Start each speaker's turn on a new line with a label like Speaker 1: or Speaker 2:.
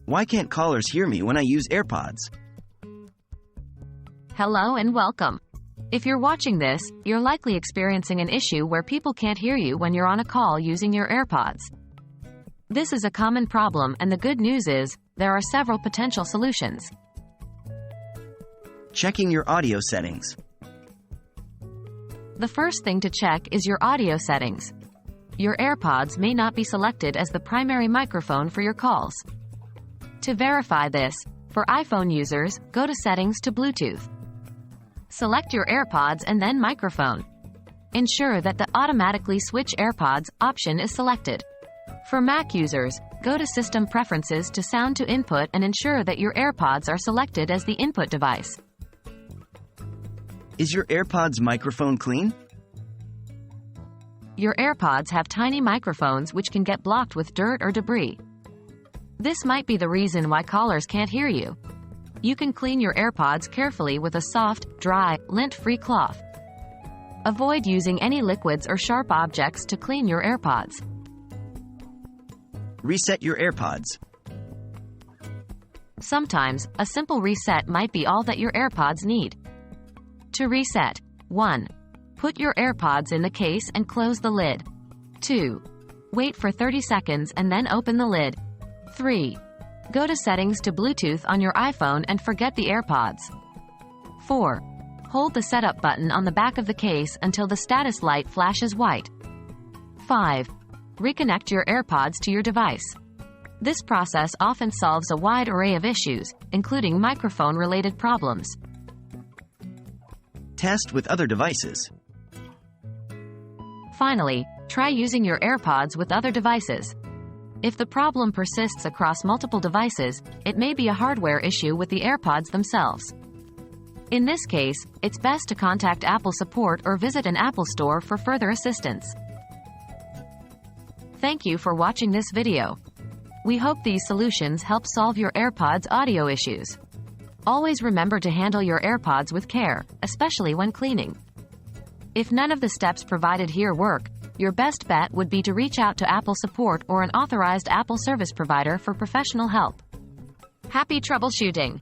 Speaker 1: Why can't callers hear me when I use AirPods?
Speaker 2: Hello and welcome. If you're watching this, you're likely experiencing an issue where people can't hear you when you're on a call using your AirPods. This is a common problem, and the good news is, there are several potential solutions.
Speaker 1: Checking your audio settings.
Speaker 2: The first thing to check is your audio settings. Your AirPods may not be selected as the primary microphone for your calls. To verify this, for iPhone users, go to Settings to Bluetooth. Select your AirPods and then Microphone. Ensure that the Automatically Switch AirPods option is selected. For Mac users, go to System Preferences to Sound to Input and ensure that your AirPods are selected as the input device.
Speaker 1: Is your AirPods microphone clean?
Speaker 2: Your AirPods have tiny microphones which can get blocked with dirt or debris. This might be the reason why callers can't hear you. You can clean your AirPods carefully with a soft, dry, lint-free cloth. Avoid using any liquids or sharp objects to clean your AirPods.
Speaker 1: Reset your AirPods.
Speaker 2: Sometimes, a simple reset might be all that your AirPods need. To reset, 1. Put your AirPods in the case and close the lid. 2. Wait for 30 seconds and then open the lid. 3. Go to Settings to Bluetooth on your iPhone and forget the AirPods. 4. Hold the setup button on the back of the case until the status light flashes white. 5. Reconnect your AirPods to your device. This process often solves a wide array of issues, including microphone-related problems.
Speaker 1: Test with other devices.
Speaker 2: Finally, try using your AirPods with other devices. If the problem persists across multiple devices, it may be a hardware issue with the AirPods themselves. In this case, it's best to contact Apple support or visit an Apple store for further assistance. Thank you for watching this video. We hope these solutions help solve your AirPods audio issues. Always remember to handle your AirPods with care, especially when cleaning. If none of the steps provided here work, your best bet would be to reach out to Apple support or an authorized Apple service provider for professional help. Happy troubleshooting!